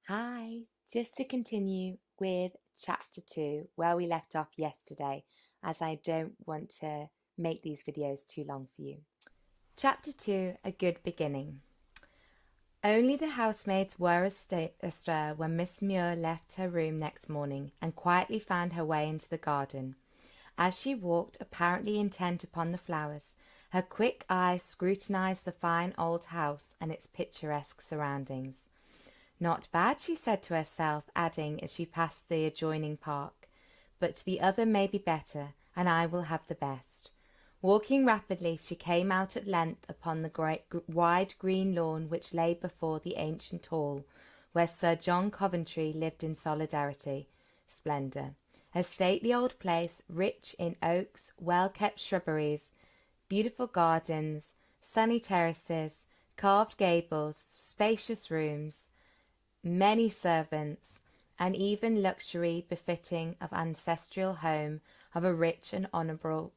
Hi, just to continue with chapter 2, where we left off yesterday, as I don't want to make these videos too long for you. Chapter 2, A Good Beginning. Only the housemaids were astir when Miss Muir left her room next morning and quietly found her way into the garden. As she walked, apparently intent upon the flowers, her quick eyes scrutinized the fine old house and its picturesque surroundings. "Not bad," she said to herself, adding as she passed the adjoining park, "but the other may be better, and I will have the best." Walking rapidly, she came out at length upon the wide green lawn which lay before the ancient hall, where Sir John Coventry lived in splendour. A stately old place, rich in oaks, well-kept shrubberies, beautiful gardens, sunny terraces, carved gables, spacious rooms, many servants, and even luxury befitting of ancestral home of a rich and honourable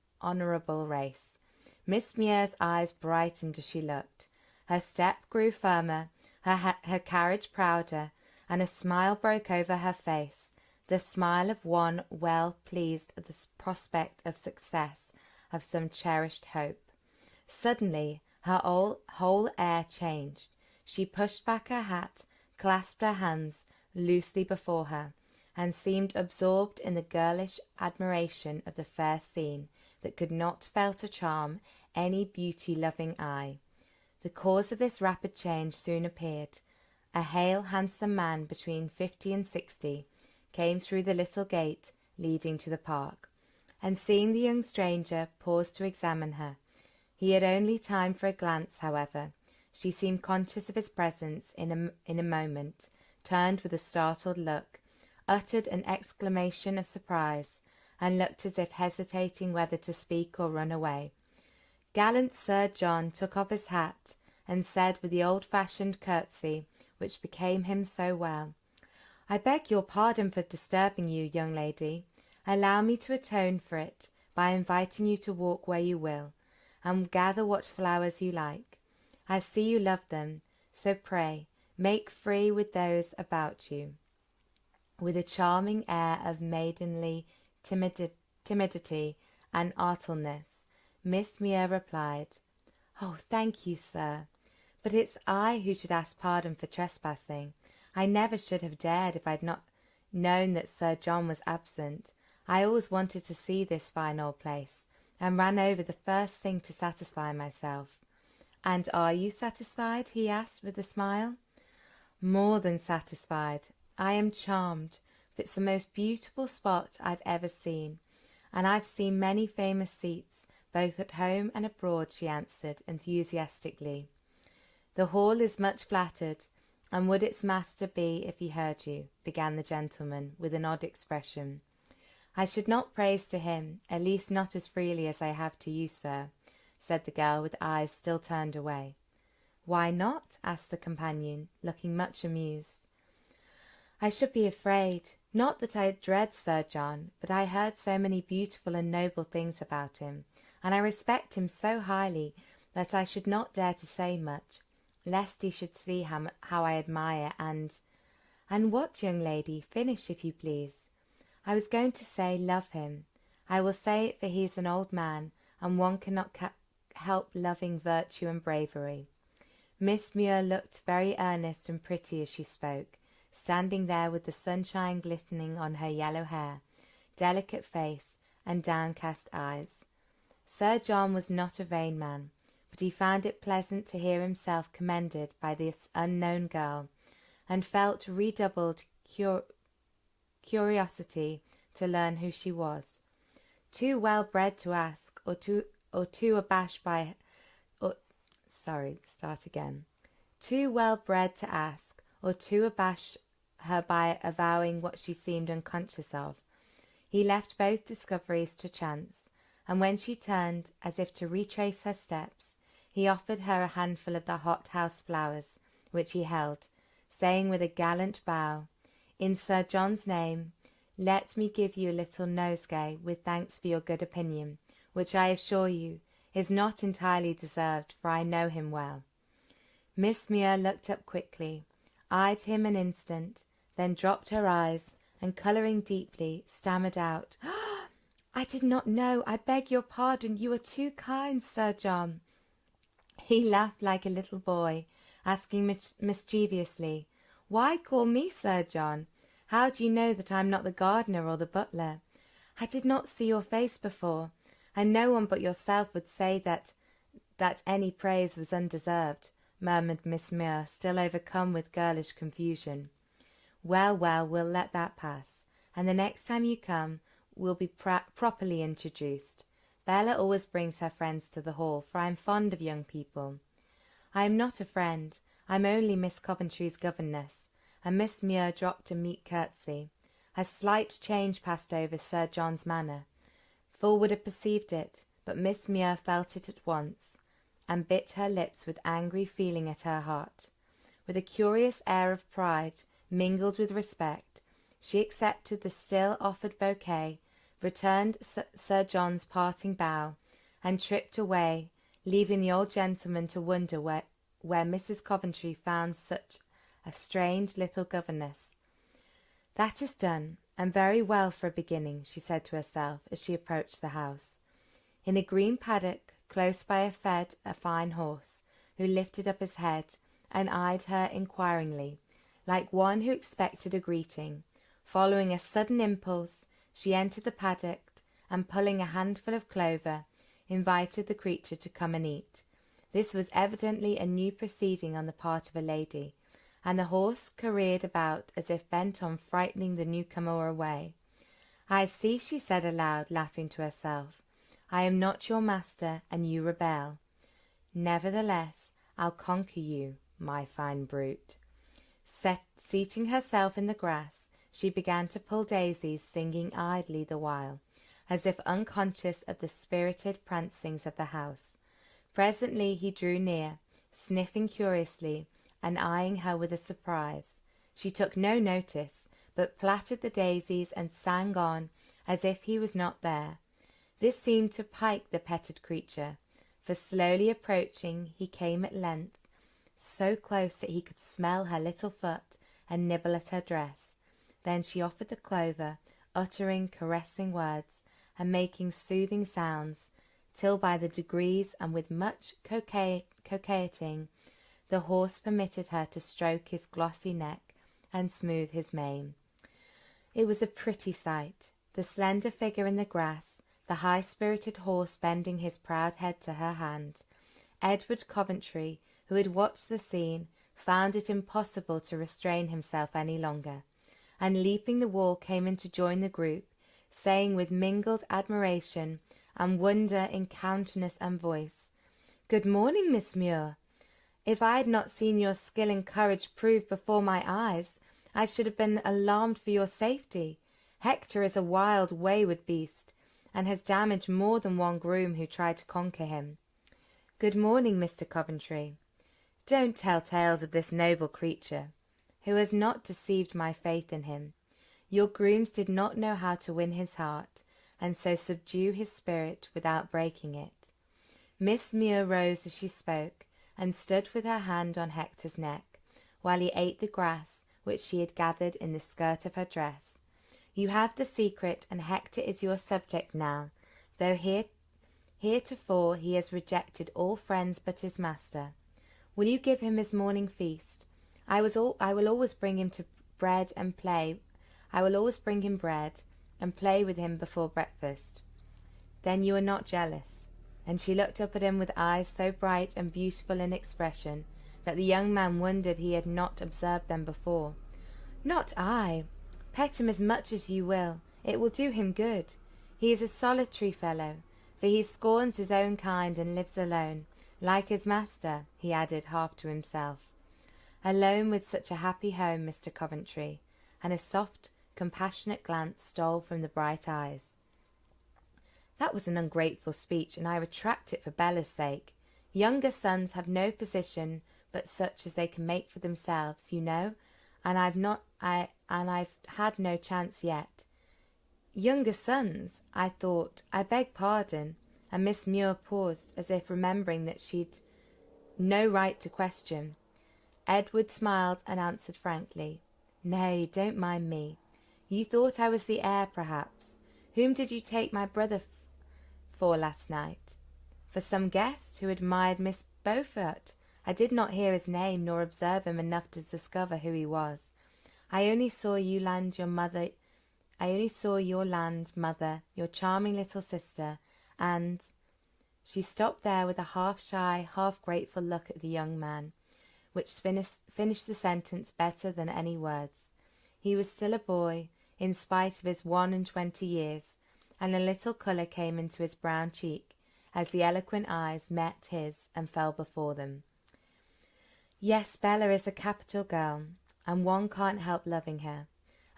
race. Miss Muir's eyes brightened as she looked. Her step grew firmer, her carriage prouder, and a smile broke over her face, the smile of one well pleased at the prospect of success of some cherished hope. Suddenly her whole air changed. She pushed back her hat, clasped her hands loosely before her, and seemed absorbed in the girlish admiration of the fair scene that could not fail to charm any beauty-loving eye. The cause of this rapid change soon appeared. A hale, handsome man between 50 and 60 came through the little gate leading to the park, and seeing the young stranger, paused to examine her. He had only time for a glance, however. She seemed conscious of his presence in a moment, turned with a startled look, uttered an exclamation of surprise, and looked as if hesitating whether to speak or run away. Gallant Sir John took off his hat, and said with the old-fashioned curtsy which became him so well, "I beg your pardon for disturbing you, young lady. Allow me to atone for it by inviting you to walk where you will, and gather what flowers you like. I see you love them, so pray make free with those about you." With a charming air of maidenly timidity and artfulness, Miss Muir replied, "Oh, thank you, sir, but it's I who should ask pardon for trespassing. I never should have dared if I'd not known that Sir John was absent. I always wanted to see this fine old place, and ran over the first thing to satisfy myself." "And are you satisfied?" he asked with a smile. "More than satisfied. I am charmed. It's the most beautiful spot I've ever seen, and I've seen many famous seats, both at home and abroad," she answered enthusiastically. "The hall is much flattered, and would its master be if he heard you," began the gentleman, with an odd expression. "I should not praise to him, at least not as freely as I have to you, sir," said the girl, with eyes still turned away. "Why not?" asked the companion, looking much amused. "I should be afraid. Not that I dread Sir John, but I heard so many beautiful and noble things about him, and I respect him so highly that I should not dare to say much, lest he should see how I admire and what, young lady? Finish, if you please." "I was going to say love him. I will say it, for he is an old man, and one cannot help loving virtue and bravery." Miss Muir looked very earnest and pretty as she spoke, standing there with the sunshine glistening on her yellow hair, delicate face, and downcast eyes. Sir John was not a vain man, but he found it pleasant to hear himself commended by this unknown girl, and felt redoubled curiosity to learn who she was. Too well bred to ask, or too abashed by too well bred to ask, or too abashed her by avowing what she seemed unconscious of. He left both discoveries to chance, and when she turned as if to retrace her steps, he offered her a handful of the hot-house flowers which he held, saying with a gallant bow, "In Sir John's name, let me give you a little nosegay with thanks for your good opinion, which I assure you is not entirely deserved, for I know him well." Miss Muir looked up quickly, eyed him an instant, then dropped her eyes, and colouring deeply, stammered out, "I did not know. I beg your pardon. You are too kind, Sir John." He laughed like a little boy, asking mischievously, "Why call me Sir John? How do you know that I am not the gardener or the butler? I did not see your face before, and no one but yourself would say that any praise was undeserved," murmured Miss Muir, still overcome with girlish confusion. Well, we'll let that pass, and the next time you come we'll be properly introduced. Bella always brings her friends to the hall, for I am fond of young people." "I am not a friend. I'm only Miss Coventry's governess," and Miss Muir dropped a meek curtsy. A slight change passed over Sir John's manner. Full would have perceived it, but Miss Muir felt it at once, and bit her lips with angry feeling at her heart. With a curious air of pride, mingled with respect, she accepted the still offered bouquet, returned Sir John's parting bow, and tripped away, leaving the old gentleman to wonder where Mrs. Coventry found such a strange little governess. "That is done, and very well for a beginning," she said to herself as she approached the house. In a green paddock close by fed a fine horse, who lifted up his head and eyed her inquiringly, like one who expected a greeting. Following a sudden impulse, she entered the paddock, and pulling a handful of clover, invited the creature to come and eat. This was evidently a new proceeding on the part of a lady, and the horse careered about as if bent on frightening the newcomer away. "I see," she said aloud, laughing to herself. "I am not your master, and you rebel. Nevertheless, I'll conquer you, my fine brute." Seating herself in the grass, she began to pull daisies, singing idly the while, as if unconscious of the spirited prancings of the house. Presently he drew near, sniffing curiously, and eyeing her with a surprise. She took no notice, but plaited the daisies and sang on as if he was not there. This seemed to pique the petted creature, for slowly approaching he came at length, so close that he could smell her little foot and nibble at her dress. Then she offered the clover, uttering caressing words and making soothing sounds, till by the degrees and with much coquetting the horse permitted her to stroke his glossy neck and smooth his mane. It was a pretty sight, the slender figure in the grass, the high-spirited horse bending his proud head to her hand. Edward Coventry, who had watched the scene, found it impossible to restrain himself any longer, and leaping the wall came in to join the group, saying with mingled admiration and wonder in countenance and voice, "Good morning, Miss Muir. If I had not seen your skill and courage proved before my eyes, I should have been alarmed for your safety. Hector is a wild, wayward beast, and has damaged more than one groom who tried to conquer him." "Good morning, Mr. Coventry. Don't tell tales of this noble creature, who has not deceived my faith in him. Your grooms did not know how to win his heart, and so subdue his spirit without breaking it." Miss Muir rose as she spoke, and stood with her hand on Hector's neck, while he ate the grass which she had gathered in the skirt of her dress. "You have the secret, and Hector is your subject now, though heretofore he has rejected all friends but his master. Will you give him his morning feast? I will always bring him bread and play with him before breakfast. Then you are not jealous?" And she looked up at him with eyes so bright and beautiful in expression that the young man wondered he had not observed them before. "Not I. Pet him as much as you will. It will do him good. He is a solitary fellow, for he scorns his own kind and lives alone, like his master," he added half to himself. "Alone with such a happy home, Mr. Coventry," and a soft, compassionate glance stole from the bright eyes. "That was an ungrateful speech, and I retract it for Bella's sake. Younger sons have no position but such as they can make for themselves, you know, and I've had no chance yet." "Younger sons, I thought. I beg pardon," and Miss Muir paused, as if remembering that she'd no right to question. Edward smiled and answered frankly, "Nay, don't mind me. You thought I was the heir, perhaps. Whom did you take my brother for last night?" "For some guest who admired Miss Beaufort. I did not hear his name, nor observe him enough to discover who he was. I only saw your mother, your charming little sister, and—" She stopped there with a half-shy, half-grateful look at the young man, which finished the sentence better than any words. He was still a boy, in spite of his 21 years, and a little colour came into his brown cheek as the eloquent eyes met his and fell before them. "Yes, Bella is a capital girl, and one can't help loving her.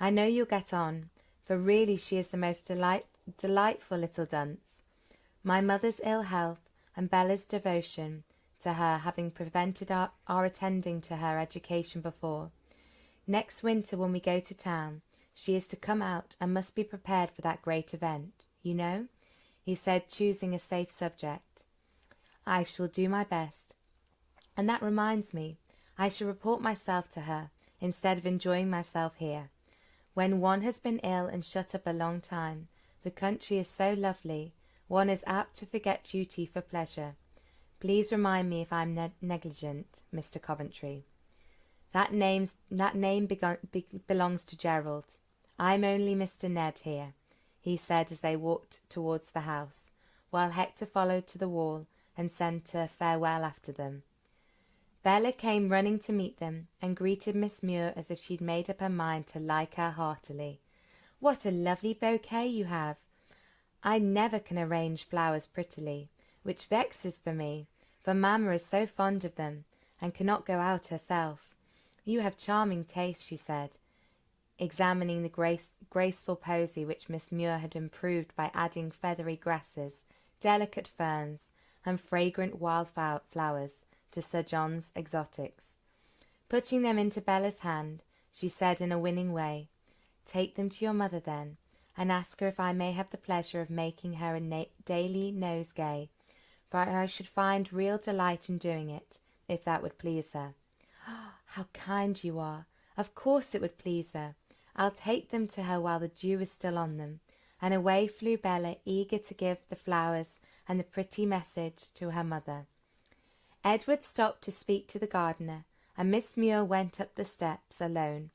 I know you'll get on, for really she is the most delightful little dunce. My mother's ill health and Bella's devotion to her having prevented our attending to her education before. Next winter, when we go to town, she is to come out and must be prepared for that great event, you know," he said, choosing a safe subject. "I shall do my best. And that reminds me, I shall report myself to her, instead of enjoying myself here. When one has been ill and shut up a long time, the country is so lovely, one is apt to forget duty for pleasure. Please remind me if I am negligent, Mr. Coventry." That name belongs to Gerald. I'm only Mr. Ned here," he said as they walked towards the house, while Hector followed to the wall and sent a farewell after them. Bella came running to meet them, and greeted Miss Muir as if she'd made up her mind to like her heartily. "What a lovely bouquet you have! I never can arrange flowers prettily, which vexes for me, for mamma is so fond of them, and cannot go out herself. You have charming taste," she said, examining the graceful posy which Miss Muir had improved by adding feathery grasses, delicate ferns, and fragrant wild flowers to Sir John's exotics. Putting them into Bella's hand, she said in a winning way, "Take them to your mother, then, and ask her if I may have the pleasure of making her a daily nosegay, for I should find real delight in doing it, if that would please her." "How kind you are! Of course it would please her. I'll take them to her while the dew is still on them," and away flew Bella, eager to give the flowers and the pretty message to her mother. Edward stopped to speak to the gardener, and Miss Muir went up the steps alone.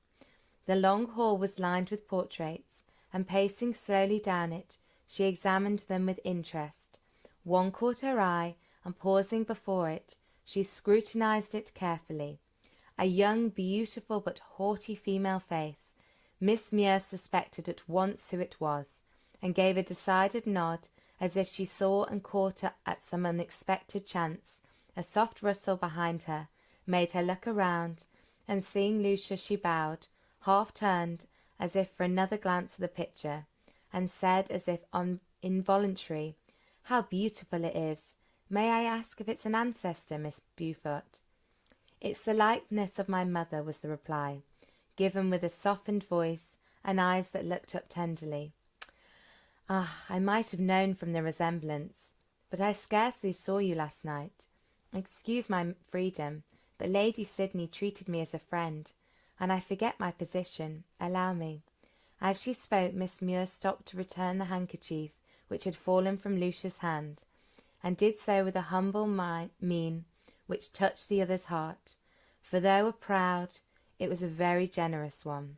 The long hall was lined with portraits, and pacing slowly down it, she examined them with interest. One caught her eye, and pausing before it, she scrutinized it carefully. A young, beautiful, but haughty female face. Miss Muir suspected at once who it was, and gave a decided nod, as if she saw and caught at some unexpected chance. A soft rustle behind her made her look around, and seeing Lucia she bowed, half turned, as if for another glance of the picture, and said as if involuntary, "How beautiful it is! May I ask if it's an ancestor, Miss Beaufort?" "It's the likeness of my mother," was the reply, given with a softened voice and eyes that looked up tenderly. "Ah, I might have known from the resemblance, but I scarcely saw you last night. Excuse my freedom, but Lady Sydney treated me as a friend, and I forget my position. Allow me." As she spoke, Miss Muir stopped to return the handkerchief which had fallen from Lucia's hand, and did so with a humble mien which touched the other's heart, for though proud, it was a very generous one.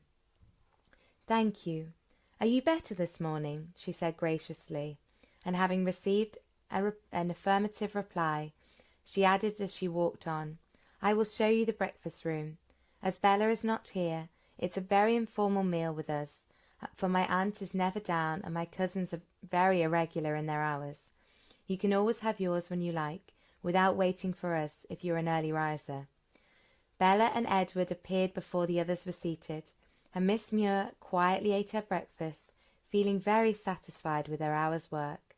"Thank you. Are you better this morning?" she said graciously, and having received an affirmative reply, she added as she walked on, "I will show you the breakfast room. As Bella is not here, it's a very informal meal with us, for my aunt is never down, and my cousins are very irregular in their hours. You can always have yours when you like, without waiting for us if you're an early riser." Bella and Edward appeared before the others were seated, and Miss Muir quietly ate her breakfast, feeling very satisfied with her hour's work.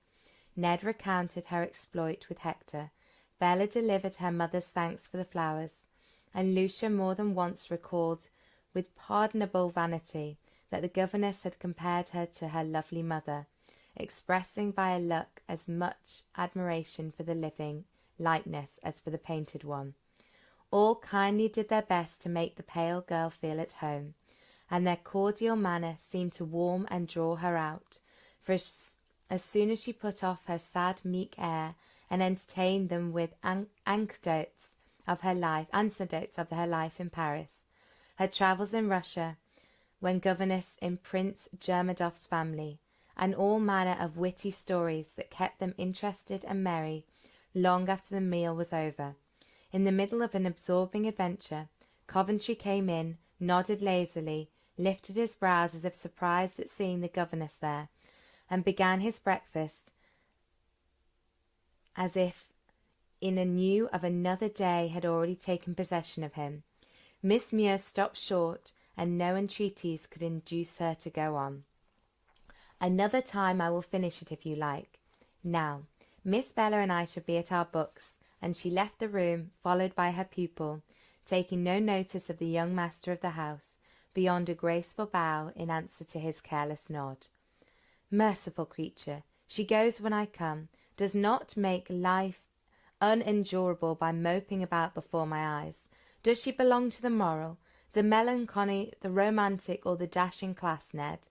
Ned recounted her exploit with Hector, Bella delivered her mother's thanks for the flowers, and Lucia more than once recalled with pardonable vanity that the governess had compared her to her lovely mother, expressing by a look as much admiration for the living likeness as for the painted one. All kindly did their best to make the pale girl feel at home, and their cordial manner seemed to warm and draw her out, for as soon as she put off her sad, meek air and entertained them with anecdotes of her life in Paris, her travels in Russia, when governess in Prince Jermadov's family, and all manner of witty stories that kept them interested and merry long after the meal was over. In the middle of an absorbing adventure, Coventry came in, nodded lazily, lifted his brows as if surprised at seeing the governess there, and began his breakfast as if in anew of another day had already taken possession of him. Miss Muir stopped short, and no entreaties could induce her to go on. Another time I will finish it if you like. Now, Miss Bella and I shall be at our books, and she left the room, followed by her pupil, taking no notice of the young master of the house, beyond a graceful bow in answer to his careless nod. Merciful creature, she goes when I come, does not make life unendurable by moping about before my eyes. Does she belong to the moral, the melancholy, the romantic, or the dashing class, Ned?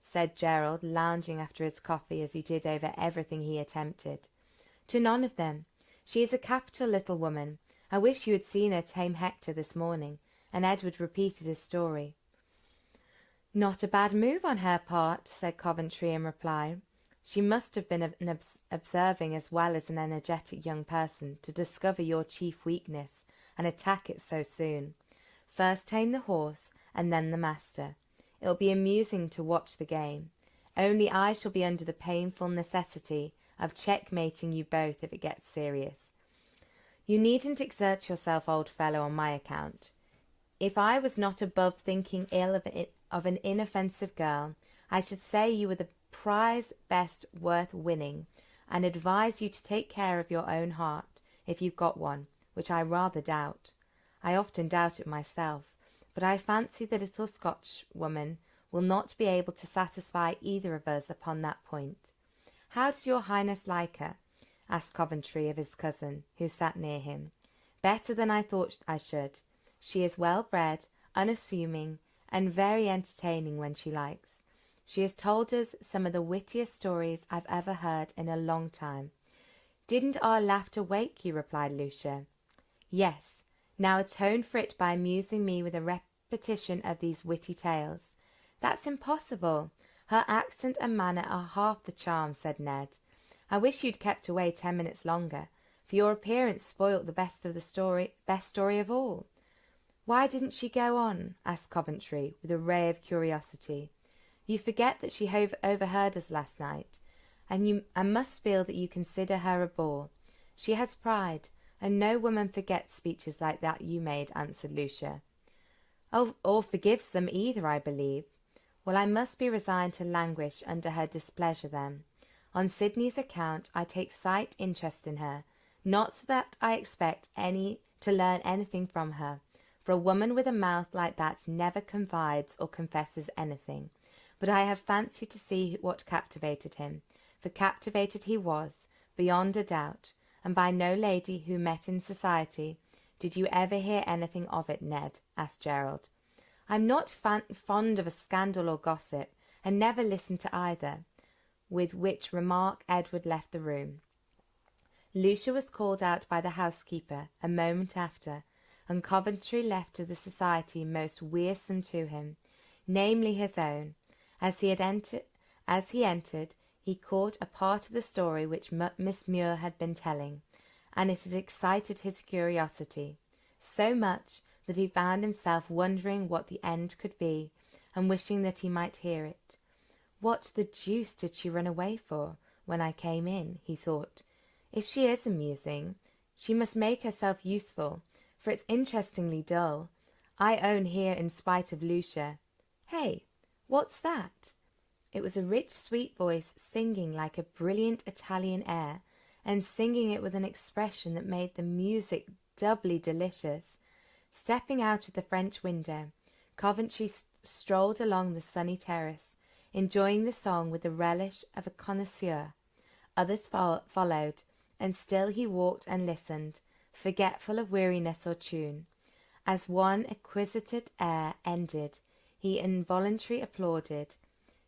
Said Gerald, lounging after his coffee as he did over everything he attempted. To none of them. She is a capital little woman. I wish you had seen her tame Hector this morning, and Edward repeated his story. Not a bad move on her part, said Coventry in reply. She must have been an observing as well as an energetic young person to discover your chief weakness and attack it so soon. First tame the horse, and then the master. It'll be amusing to watch the game. Only I shall be under the painful necessity of checkmating you both if it gets serious. You needn't exert yourself, old fellow, on my account. If I was not above thinking ill of an inoffensive girl, I should say you were the prize best worth winning, and advise you to take care of your own heart, if you've got one, which I rather doubt. I often doubt it myself, but I fancy the little Scotch woman will not be able to satisfy either of us upon that point. How does your Highness like her? Asked Coventry of his cousin, who sat near him. Better than I thought I should. She is well bred, unassuming, and very entertaining when she likes. She has told us some of the wittiest stories I've ever heard in a long time. Didn't our laughter wake you? Replied Lucia. Yes. Now atone for it by amusing me with a repetition of these witty tales. That's impossible. Her accent and manner are half the charm, said Ned. I wish you'd kept away 10 minutes longer, for your appearance spoilt the best story of all. Why didn't she go on? Asked Coventry, with a ray of curiosity. You forget that she overheard us last night, and I must feel that you consider her a bore. She has pride, and no woman forgets speeches like that you made, answered Lucia. Oh, or forgives them either, I believe. Well, I must be resigned to languish under her displeasure then. On Sidney's account, I take slight interest in her, not that I expect to learn anything from her, for a woman with a mouth like that never confides or confesses anything. But I have fancied to see what captivated him, for captivated he was, beyond a doubt, and by no lady who met in society. Did you ever hear anything of it, Ned? Asked Gerald. I'm not fond of a scandal or gossip, and never listen to either. With which remark Edward left the room. Lucia was called out by the housekeeper a moment after, and Coventry left to the society most wearisome to him, namely his own. As he entered, he caught a part of the story which Miss Muir had been telling, and it had excited his curiosity, so much that he found himself wondering what the end could be, and wishing that he might hear it. What the deuce did she run away for when I came in? He thought. If she is amusing, she must make herself useful, for it's interestingly dull. I own here in spite of Lucia. Hey, what's that? It was a rich, sweet voice singing like a brilliant Italian air, and singing it with an expression that made the music doubly delicious. Stepping out of the French window, Coventry strolled along the sunny terrace, enjoying the song with the relish of a connoisseur. Others followed, and still he walked and listened, forgetful of weariness or tune. As one exquisite air ended, he involuntarily applauded.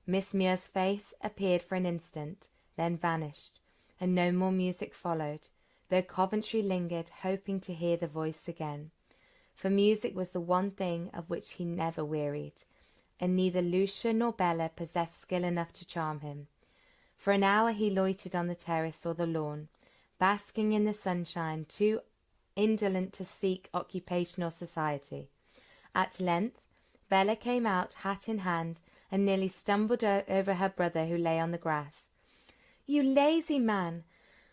Miss Muir's face appeared for an instant, then vanished, and no more music followed, though Coventry lingered, hoping to hear the voice again. For music was the one thing of which he never wearied, and neither Lucia nor Bella possessed skill enough to charm him. For an hour he loitered on the terrace or the lawn, basking in the sunshine, too indolent to seek occupation or society. At length Bella came out, hat in hand, and nearly stumbled over her brother, who lay on the grass. "You lazy man!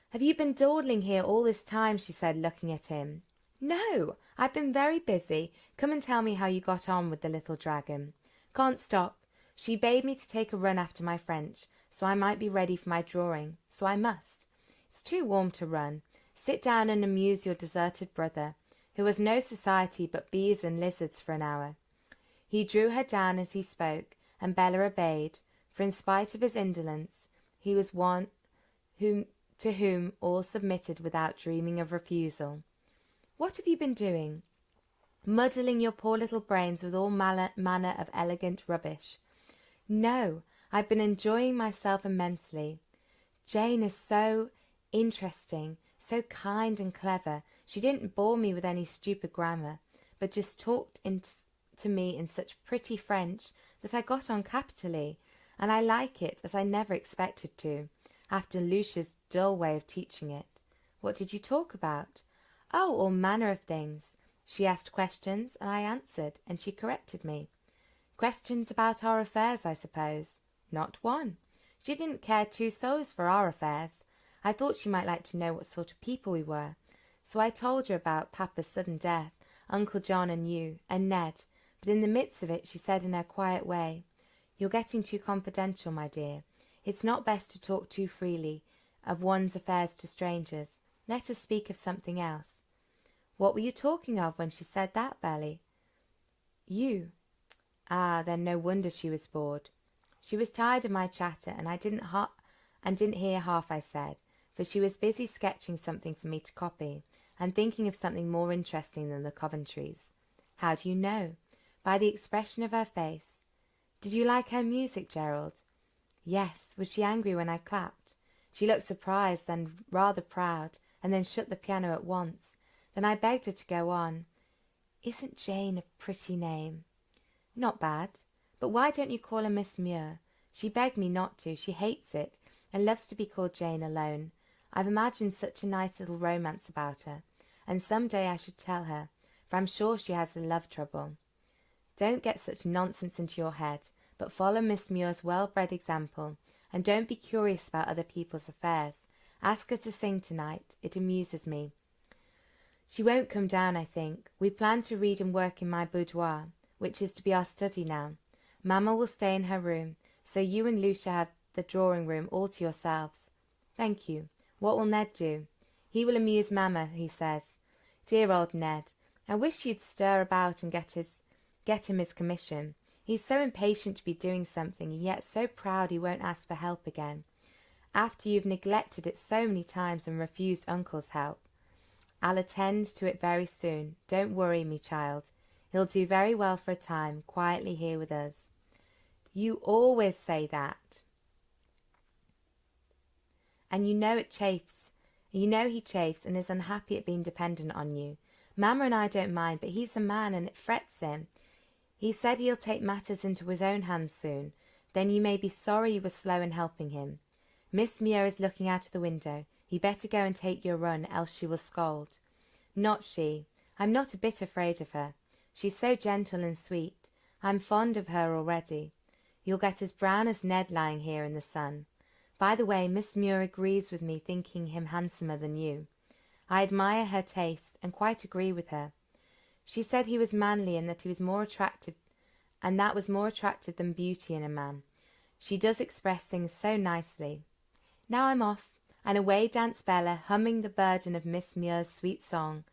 Have you been dawdling here all this time?" she said, looking at him. "No, I've been very busy. Come and tell me how you got on with the little dragon." "Can't stop. She bade me to take a run after my French, so I might be ready for my drawing, so I must. It's too warm to run. Sit down and amuse your deserted brother, who has no society but bees and lizards, for an hour." He drew her down as he spoke, and Bella obeyed, for in spite of his indolence, he was one to whom all submitted without dreaming of refusal. "What have you been doing?" "Muddling your poor little brains with all manner of elegant rubbish." "No, I've been enjoying myself immensely. Jane is so interesting, so kind and clever. She didn't bore me with any stupid grammar, but just talked to me in such pretty French that I got on capitally, and I like it as I never expected to, after Lucia's dull way of teaching it." "What did you talk about?" "Oh, all manner of things. She asked questions, and I answered, and she corrected me." "Questions about our affairs, I suppose?" "Not one. She didn't care two souls for our affairs. I thought she might like to know what sort of people we were, so I told her about Papa's sudden death, Uncle John and you, and Ned, but in the midst of it she said in her quiet way, 'You're getting too confidential, my dear. It's not best to talk too freely of one's affairs to strangers. Let us speak of something else.'" "What were you talking of when she said that, Belly?" "You." "Ah, then no wonder she was bored." "She was tired of my chatter, and I didn't hear half I said, for she was busy sketching something for me to copy, and thinking of something more interesting than the Coventrys." "How do you know?" "By the expression of her face." "Did you like her music, Gerald?" "Yes." "Was she angry when I clapped?" "She looked surprised, then rather proud, and then shut the piano at once. Then I begged her to go on." "Isn't Jane a pretty name?" "Not bad. But why don't you call her Miss Muir?" "She begged me not to. She hates it, and loves to be called Jane alone. I've imagined such a nice little romance about her, and some day I should tell her, for I'm sure she has a love trouble." "Don't get such nonsense into your head, but follow Miss Muir's well-bred example, and don't be curious about other people's affairs. Ask her to sing tonight. It amuses me." "She won't come down, I think. We plan to read and work in my boudoir, which is to be our study now. Mamma will stay in her room, so you and Lucia have the drawing-room all to yourselves." "Thank you. What will Ned do?" "He will amuse Mamma, he says." "Dear old Ned. I wish you'd stir about and get him his commission. He's so impatient to be doing something, and yet so proud he won't ask for help again, after you've neglected it so many times and refused Uncle's help." "I'll attend to it very soon. Don't worry, me child. He'll do very well for a time, quietly here with us." "You always say that." "And you know he chafes and is unhappy at being dependent on you. Mamma and I don't mind, but he's a man, and it frets him. He said he'll take matters into his own hands soon. Then you may be sorry you were slow in helping him. Miss Muir is looking out of the window. You better go and take your run, else she will scold." "Not she. I'm not a bit afraid of her. She's so gentle and sweet. I'm fond of her already. You'll get as brown as Ned lying here in the sun. By the way, Miss Muir agrees with me, thinking him handsomer than you. I admire her taste, and quite agree with her. She said he was manly, and that he was more attractive, and that was more attractive than beauty in a man. She does express things so nicely. Now I'm off." And away danced Bella, humming the burden of Miss Muir's sweet song.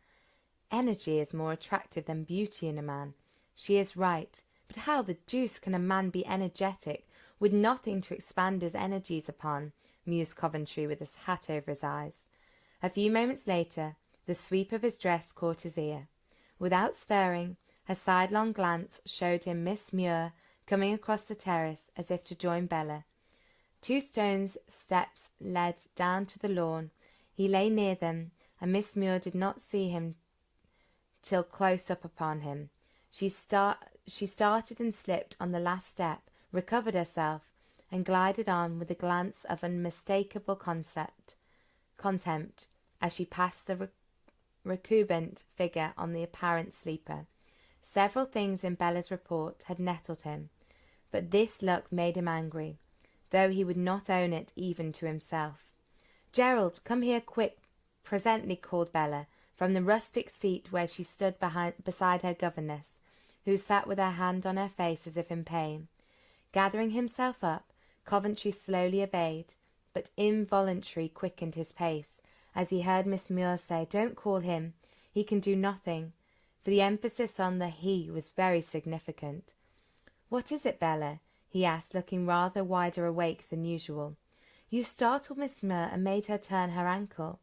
Energy is more attractive than beauty in a man. She is right, but how the deuce can a man be energetic with nothing to expand his energies upon? Mused Coventry with his hat over his eyes. A few moments later, The sweep of his dress caught his ear. Without stirring, her sidelong glance showed him Miss Muir coming across the terrace as if to join Bella. 2 stone steps led down to the lawn. He lay near them, and Miss Muir did not see him till close up upon him. She started and slipped on the last step, recovered herself, and glided on with a glance of unmistakable contempt as she passed the recumbent figure on the apparent sleeper. Several things in Bella's report had nettled him, but this look made him angry, though he would not own it even to himself. "Gerald, come here quick," presently called Bella, from the rustic seat where she stood beside her governess, who sat with her hand on her face as if in pain. Gathering himself up, Coventry slowly obeyed, but involuntarily quickened his pace, as he heard Miss Muir say, "Don't call him. He can do nothing," for the emphasis on the "he" was very significant. "What is it, Bella?" he asked, looking rather wider awake than usual. "You startled Miss Muir and made her turn her ankle.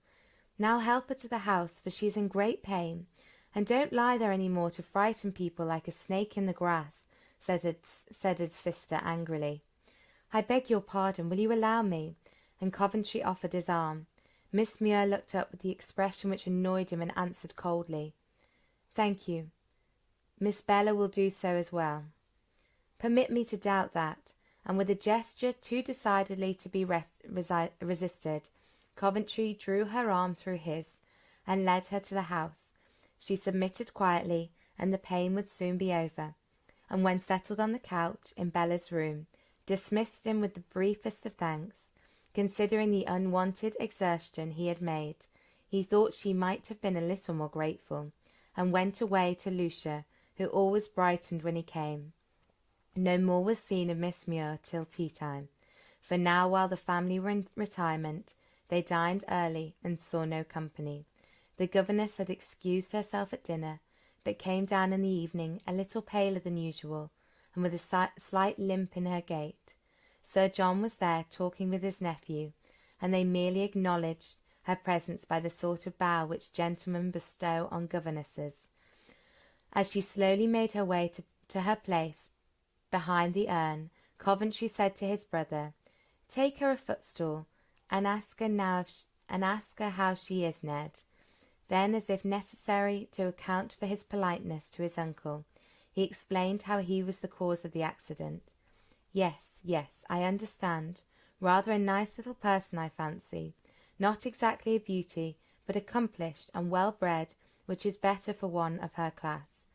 Now help her to the house, for she is in great pain. And don't lie there any more to frighten people like a snake in the grass," said his sister angrily. "I beg your pardon. Will you allow me?" And Coventry offered his arm. Miss Muir looked up with the expression which annoyed him and answered coldly, "Thank you. Miss Bella will do so as well." "Permit me to doubt that," and with a gesture too decidedly to be resisted, Coventry drew her arm through his and led her to the house. She submitted quietly, and the pain would soon be over, and when settled on the couch in Bella's room, dismissed him with the briefest of thanks. Considering the unwonted exertion he had made, he thought she might have been a little more grateful, and went away to Lucia, who always brightened when he came. No more was seen of Miss Muir till tea-time, for now, while the family were in retirement, they dined early and saw no company. The governess had excused herself at dinner, but came down in the evening a little paler than usual, and with a slight limp in her gait. Sir John was there talking with his nephew, and they merely acknowledged her presence by the sort of bow which gentlemen bestow on governesses. As she slowly made her way to her place behind the urn, Coventry said to his brother, "Take her a footstool, and ask her how she is, Ned." Then, as if necessary to account for his politeness to his uncle, he explained how he was the cause of the accident. Yes, I understand. Rather a nice little person, I fancy. Not exactly a beauty, but accomplished and well-bred, which is better for one of her class."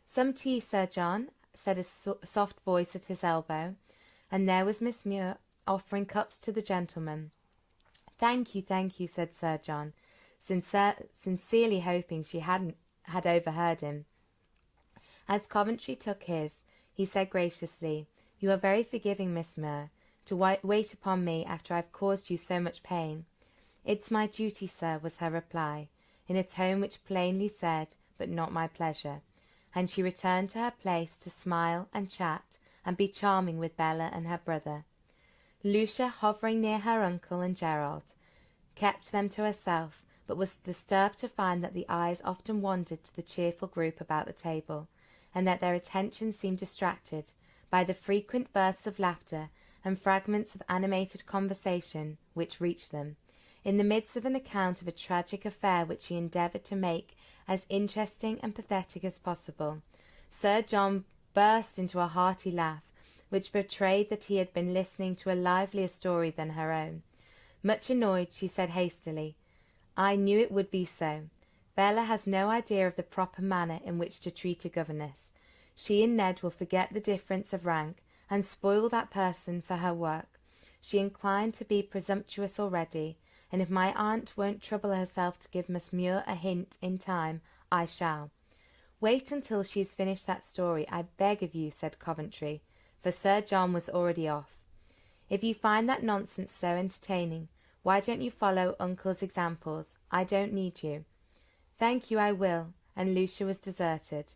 "Some tea, Sir John," said a soft voice at his elbow, and there was Miss Muir offering cups to the gentlemen. Thank you," said Sir John, sincerely hoping she had overheard him. As Coventry took his, he said graciously, "You are very forgiving, Miss Muir, to wait upon me after I have caused you so much pain." "It's my duty, sir," was her reply, in a tone which plainly said, "but not my pleasure," and she returned to her place to smile and chat and be charming with Bella and her brother. Lucia, hovering near her uncle and Gerald, kept them to herself, but was disturbed to find that the eyes often wandered to the cheerful group about the table, and that their attention seemed distracted by the frequent bursts of laughter and fragments of animated conversation which reached them, in the midst of an account of a tragic affair which he endeavoured to make as interesting and pathetic as possible. Sir John burst into a hearty laugh, which betrayed that he had been listening to a livelier story than her own. Much annoyed, she said hastily, "I knew it would be so. Bella has no idea of the proper manner in which to treat a governess. She and Ned will forget the difference of rank, and spoil that person for her work. She inclined to be presumptuous already, and if my aunt won't trouble herself to give Miss Muir a hint in time, I shall." "Wait until she has finished that story, I beg of you," said Coventry, for Sir John was already off. "If you find that nonsense so entertaining, why don't you follow uncle's examples? I don't need you." "Thank you, I will," and Lucia was deserted.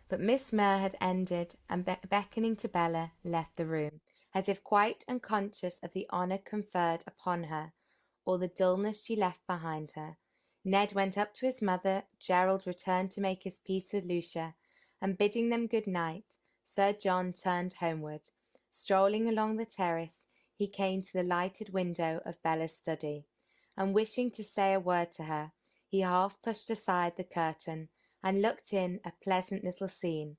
But Miss Muir had ended, and beckoning to Bella, left the room, as if quite unconscious of the honour conferred upon her, or the dullness she left behind her. Ned went up to his mother, Gerald returned to make his peace with Lucia, and bidding them good night, Sir John turned homeward. Strolling along the terrace, he came to the lighted window of Bella's study, and wishing to say a word to her, he half pushed aside the curtain and looked in a pleasant little scene.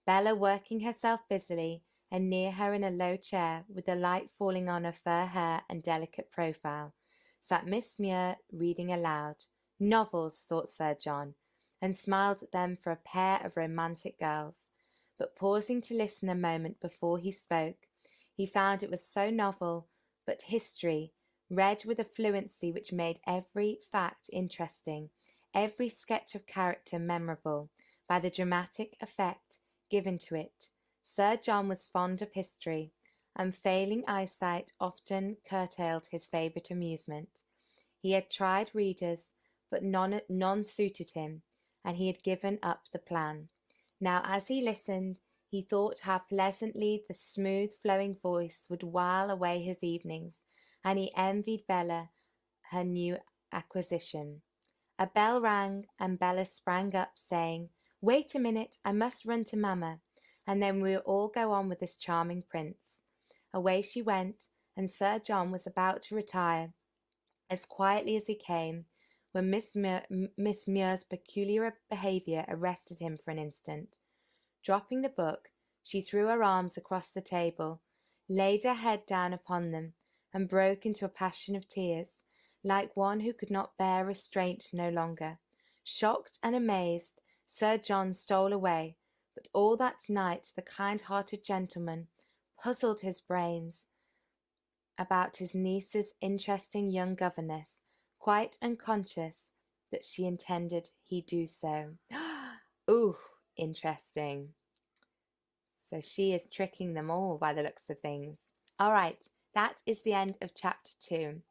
Bella working herself busily, and near her in a low chair, with the light falling on her fair hair and delicate profile, sat Miss Muir reading aloud. Novels, thought Sir John, and smiled at them for a pair of romantic girls. But pausing to listen a moment before he spoke, he found it was so novel, but history, read with a fluency which made every fact interesting, every sketch of character memorable, by the dramatic effect given to it. Sir John was fond of history, and failing eyesight often curtailed his favourite amusement. He had tried readers, but none suited him, and he had given up the plan. Now as he listened, he thought how pleasantly the smooth flowing voice would while away his evenings, and he envied Bella her new acquisition. A bell rang, and Bella sprang up, saying, "Wait a minute, I must run to Mamma, and then we'll all go on with this charming prince." Away she went, and Sir John was about to retire, as quietly as he came, when Miss Muir's peculiar behaviour arrested him for an instant. Dropping the book, she threw her arms across the table, laid her head down upon them, and broke into a passion of tears, like one who could not bear restraint no longer. Shocked and amazed, Sir John stole away, but all that night the kind-hearted gentleman puzzled his brains about his niece's interesting young governess, quite unconscious that she intended he do so. Ooh, interesting. So she is tricking them all by the looks of things. All right, that is the end of chapter 2.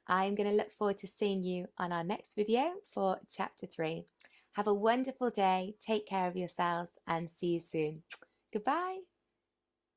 I'm going to look forward to seeing you on our next video for chapter 3. Have a wonderful day, take care of yourselves, and see you soon. Goodbye.